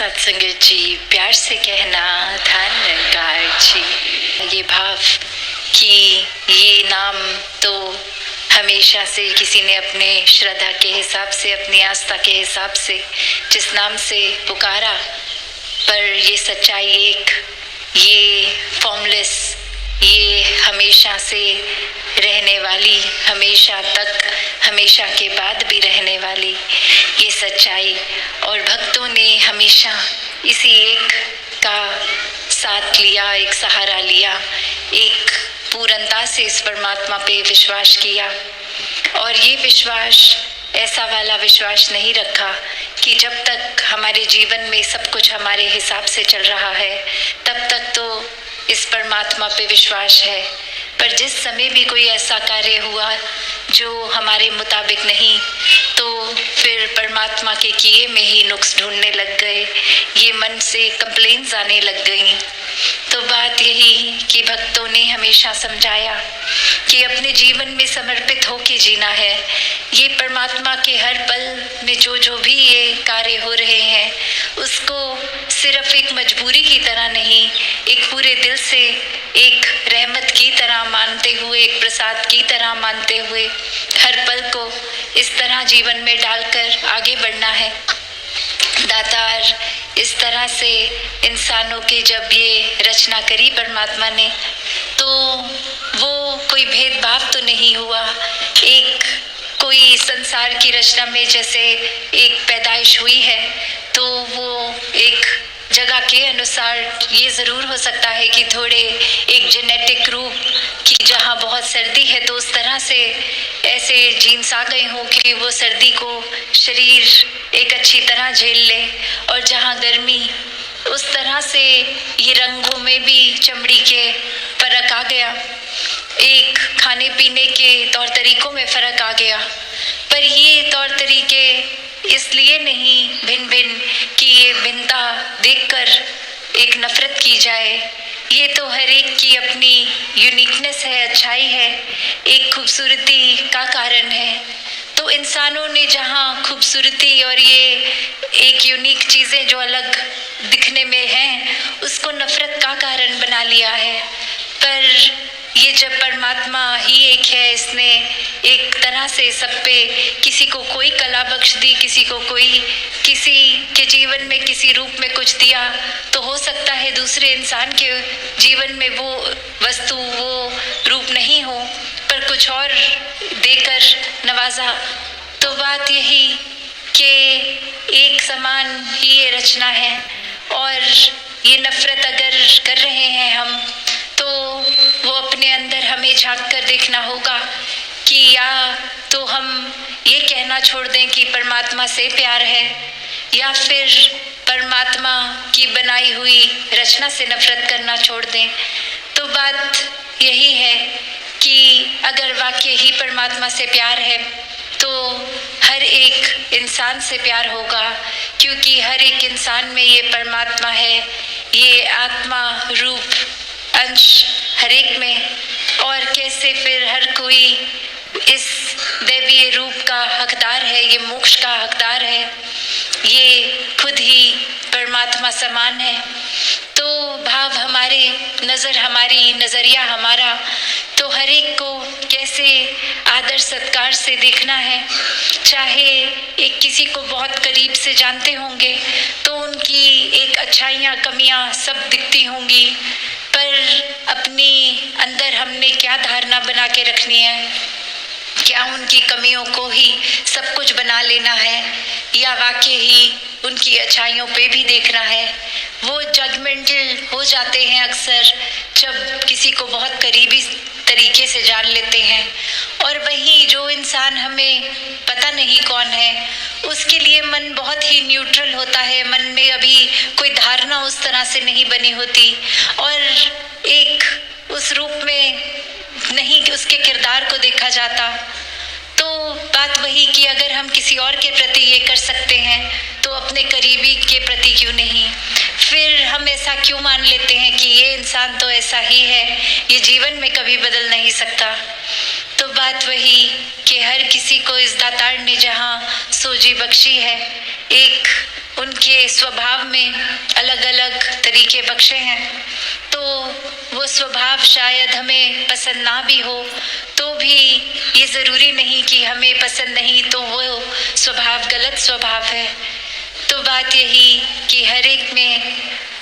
सत्संगत जी, प्यार से कहना धन्यकार जी। ये भाव कि ये नाम तो हमेशा से किसी ने अपने श्रद्धा के हिसाब से, अपनी आस्था के हिसाब से जिस नाम से पुकारा, पर ये सच्चाई एक, ये फॉर्मलेस, ये हमेशा से रहने वाली, हमेशा तक, हमेशा के बाद भी रहने वाली ये सच्चाई। और भक्तों ने हमेशा इसी एक का साथ लिया, एक सहारा लिया, एक पूर्णता से इस परमात्मा पे विश्वास किया। और ये विश्वास ऐसा वाला विश्वास नहीं रखा कि जब तक हमारे जीवन में सब कुछ हमारे हिसाब से चल रहा है तब तक तो इस परमात्मा पे विश्वास है, पर जिस समय भी कोई ऐसा कार्य हुआ जो हमारे मुताबिक नहीं, तो फिर परमात्मा के किए में ही नुक्स ढूंढने लग गए, ये मन से कंप्लेंट्स आने लग गई। तो बात यही कि भक्तों ने हमेशा समझाया कि अपने जीवन में समर्पित होके जीना है। ये परमात्मा के हर पल में जो जो भी ये कार्य हो रहे हैं उसको सिर्फ एक मजबूरी की तरह नहीं, एक पूरे दिल से, एक रहमत की तरह मानते हुए, एक प्रसाद की तरह मानते हुए हर पल को इस तरह जीवन में डालकर आगे बढ़ना है। दातार इस तरह से इंसानों की जब ये रचना करी परमात्मा ने, तो वो कोई भेदभाव तो नहीं हुआ। एक कोई संसार की रचना में जैसे एक पैदाइश हुई है तो वो एक जगह के अनुसार ये ज़रूर हो सकता है कि थोड़े एक जेनेटिक रूप कि जहाँ बहुत सर्दी है तो उस तरह से ऐसे जीन्स आ गए हों कि वो सर्दी को शरीर एक अच्छी तरह झेल ले, और जहाँ गर्मी उस तरह से ये रंगों में भी चमड़ी के फर्क आ गया, एक खाने पीने के तौर तरीकों में फ़र्क आ गया। पर ये तौर तरीके इसलिए नहीं भिन्न भिन्न कि ये भिन्नता देखकर एक नफरत की जाए, ये तो हर एक की अपनी यूनिकनेस है, अच्छाई है, एक खूबसूरती का कारण है। तो इंसानों ने जहाँ खूबसूरती और ये एक यूनिक चीज़ें जो अलग दिखने में हैं उसको नफरत का कारण बना लिया है। पर ये जब परमात्मा ही एक है, इसने एक तरह से सब पे किसी को कोई कला बख्श दी, किसी को कोई किसी के जीवन में किसी रूप में कुछ दिया, तो हो सकता है दूसरे इंसान के जीवन में वो वस्तु, वो रूप नहीं हो, पर कुछ और देकर नवाजा। तो बात यही कि एक समान ही ये रचना है, और ये नफरत अगर कर रहे हैं हम तो वो अपने अंदर हमें झांक कर देखना होगा कि या तो हम ये कहना छोड़ दें कि परमात्मा से प्यार है, या फिर परमात्मा की बनाई हुई रचना से नफरत करना छोड़ दें। तो बात यही है कि अगर वाकई ही परमात्मा से प्यार है तो हर एक इंसान से प्यार होगा, क्योंकि हर एक इंसान में ये परमात्मा है, ये आत्मा रूप अंश हर एक में। और कैसे फिर हर कोई इस दैवीय रूप का हकदार है, ये मोक्ष का हकदार है, ये खुद ही परमात्मा समान है। तो भाव हमारे, नज़र हमारी, नज़रिया हमारा, तो हर एक को कैसे आदर सत्कार से देखना है। चाहे एक किसी को बहुत करीब से जानते होंगे तो उनकी एक अच्छाइयाँ कमियाँ सब दिखती होंगी, पर अपनी अंदर हमने क्या धारणा बना के रखनी है, क्या उनकी कमियों को ही सब कुछ बना लेना है, या वाकई ही उनकी अच्छाइयों पे भी देखना है। वो जजमेंटल हो जाते हैं अक्सर जब किसी को बहुत करीबी तरीके से जान लेते हैं, और वहीं जो इंसान हमें पता नहीं कौन है उसके लिए मन बहुत ही न्यूट्रल होता है, मन में अभी कोई धारणा उस तरह से नहीं बनी होती, और एक उस रूप में नहीं कि उसके किरदार को देखा जाता। तो बात वही कि अगर हम किसी और के प्रति ये कर सकते हैं तो अपने करीबी के प्रति क्यों नहीं। फिर हम ऐसा क्यों मान लेते हैं कि ये इंसान तो ऐसा ही है, ये जीवन में कभी बदल नहीं सकता। तो बात वही कि हर किसी को इस दातार ने जहाँ सोजी बख्शी है, एक उनके स्वभाव में अलग अलग तरीके बख्शे हैं। तो वो स्वभाव शायद हमें पसंद ना भी हो, तो भी ये ज़रूरी नहीं कि हमें पसंद नहीं तो वो स्वभाव गलत स्वभाव है। तो बात यही कि हर एक में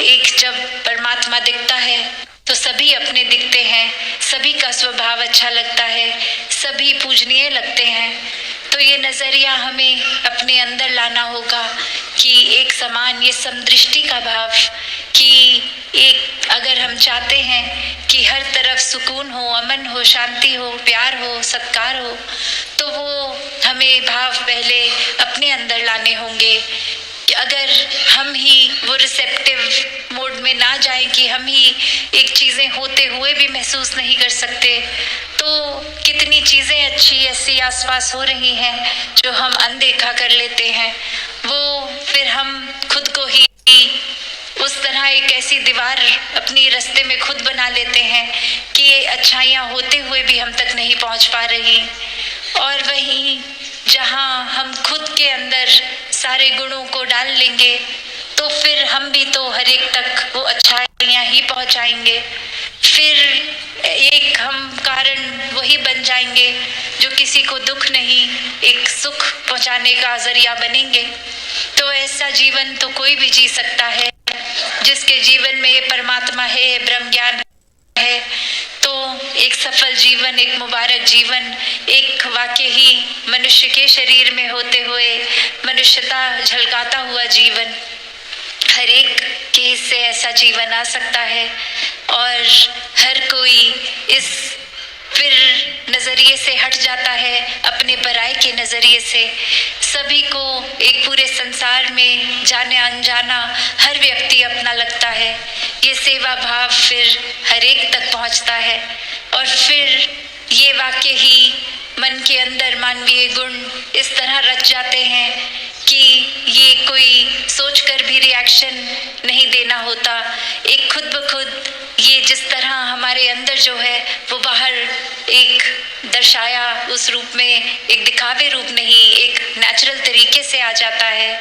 एक जब परमात्मा दिखता है तो सभी अपने दिखते हैं, सभी का स्वभाव अच्छा लगता है, सभी पूजनीय लगते हैं। तो ये नज़रिया हमें अपने अंदर लाना होगा कि एक समान, ये समदृष्टि का भाव कि एक अगर हम चाहते हैं कि हर तरफ सुकून हो, अमन हो, शांति हो, प्यार हो, सत्कार हो, तो वो हमें भाव पहले अपने अंदर लाने होंगे। अगर हम ही वो रिसेप्टिव मोड में ना जाएं कि हम ही एक चीज़ें होते हुए भी महसूस नहीं कर सकते, तो कितनी चीज़ें अच्छी ऐसी आसपास हो रही हैं जो हम अनदेखा कर लेते हैं। वो फिर हम खुद को ही उस तरह एक ऐसी दीवार अपनी रास्ते में खुद बना लेते हैं कि ये अच्छाइयाँ होते हुए भी हम तक नहीं पहुँच पा रही। और वहीं जहाँ हम खुद के अंदर सारे गुणों को डाल लेंगे तो फिर हम भी तो हर एक तक वो अच्छाइयाँ ही पहुँचाएंगे। फिर एक हम कारण वही बन जाएंगे जो किसी को दुख नहीं, एक सुख पहुँचाने का जरिया बनेंगे। तो ऐसा जीवन तो कोई भी जी सकता है जिसके जीवन में ये परमात्मा है, ये ब्रह्म ज्ञान है। तो एक सफल जीवन, एक मुबारक जीवन, एक वाकई ही मनुष्य के शरीर में होते हुए मनुष्यता झलकाता हुआ जीवन, हर एक के हिस्से ऐसा जीवन आ सकता है। और हर कोई इस फिर नज़रिए से हट जाता है, अपने पराये के नज़रिए से। सभी को एक पूरे संसार में जाने अनजाना हर व्यक्ति अपना लगता है। ये सेवा भाव फिर हर एक तक पहुंचता है और फिर ये वाकई ही मन के अंदर मानवीय गुण इस तरह रच जाते हैं कि ये कोई सोचकर भी रिएक्शन नहीं देना होता। एक खुद ब खुद ये जिस तरह हमारे अंदर जो है वो बाहर एक दर्शाया उस रूप में, एक दिखावे रूप नहीं, एक नेचुरल तरीके से आ जाता है।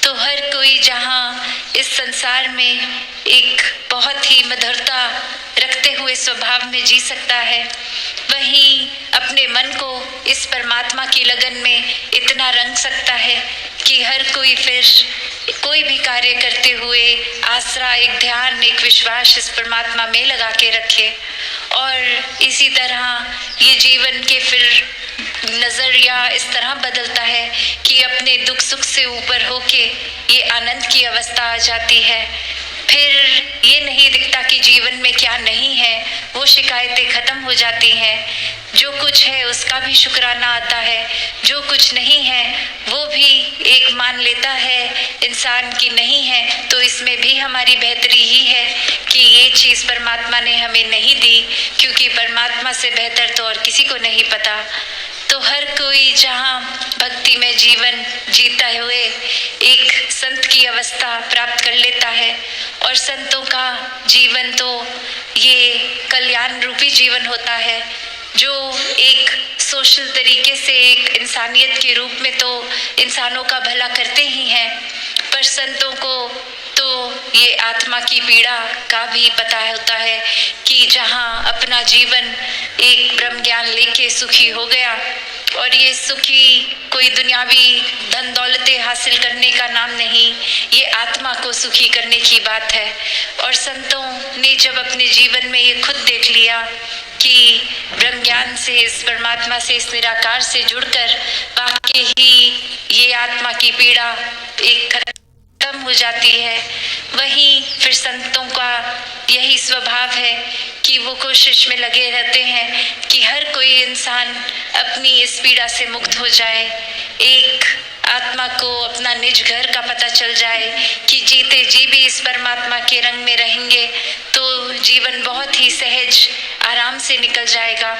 तो हर कोई जहाँ इस संसार में एक बहुत ही मधुरता रखते हुए स्वभाव में जी सकता है, वहीं अपने मन को इस परमात्मा की लगन में इतना रंग सकता है कि हर कोई फिर कोई भी कार्य करते हुए आसरा, एक ध्यान, एक विश्वास इस परमात्मा में लगा के रखे। और इसी तरह ये जीवन के फिर नज़रिया इस तरह बदलता है कि अपने दुख सुख से ऊपर होके ये आनंद की अवस्था आ जाती है। फिर ये नहीं दिखता कि जीवन में क्या नहीं है, वो शिकायतें ख़त्म हो जाती हैं। जो कुछ है उसका भी शुक्राना आता है, जो कुछ नहीं है वो भी एक मान लेता है इंसान की नहीं है तो इसमें भी हमारी बेहतरी ही है कि ये चीज़ परमात्मा ने हमें नहीं दी, क्योंकि परमात्मा से बेहतर तो और किसी को नहीं पता। तो हर कोई जहाँ भक्ति में जीवन जीता हुए एक संत की अवस्था प्राप्त कर लेता है। और संतों का जीवन तो ये कल्याण रूपी जीवन होता है, जो एक सोशल तरीके से एक इंसानियत के रूप में तो इंसानों का भला करते ही हैं, पर संतों को तो ये आत्मा की पीड़ा का भी पता होता है कि जहाँ अपना जीवन एक ब्रह्म ज्ञान लेके सुखी हो गया, और ये सुखी कोई दुनियावी धन दौलतें हासिल करने का नाम नहीं, ये आत्मा को सुखी करने की बात है। और संतों ने जब अपने जीवन में ये खुद देख लिया कि ब्रह्म ज्ञान से, इस परमात्मा से, इस निराकार से जुड़कर वाकई ही ये आत्मा की पीड़ा एक खत्म हो जाती है, वहीं फिर संतों का यही स्वभाव है कि वो कोशिश में लगे रहते हैं कि हर कोई इंसान अपनी इस पीड़ा से मुक्त हो जाए, एक आत्मा को अपना निज घर का पता चल जाए कि जीते जी भी इस परमात्मा के रंग में रहेंगे तो जीवन बहुत ही सहज आराम से निकल जाएगा।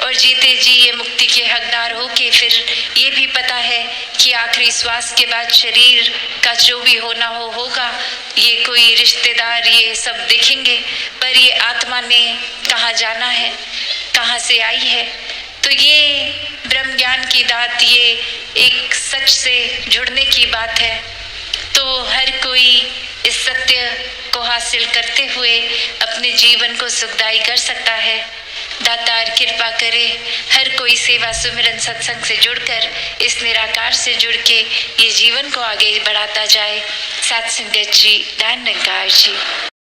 और जीते जी ये मुक्ति के हकदार हो के फिर ये भी पता है कि आखिरी श्वास के बाद शरीर का जो भी होना हो होगा, ये कोई रिश्तेदार ये सब देखेंगे, पर ये आत्मा ने कहाँ जाना है, कहाँ से आई है। तो ये ब्रह्म ज्ञान की दात, ये एक सच से जुड़ने की बात है। तो हर कोई इस सत्य को हासिल करते हुए अपने जीवन को सुखदायी कर सकता है। दातार कृपा करे हर कोई सेवा सुमिरन सत्संग से जुड़कर इस निराकार से जुड़ के ये जीवन को आगे बढ़ाता जाए। सत्संगत जी, धन निरंकार जी।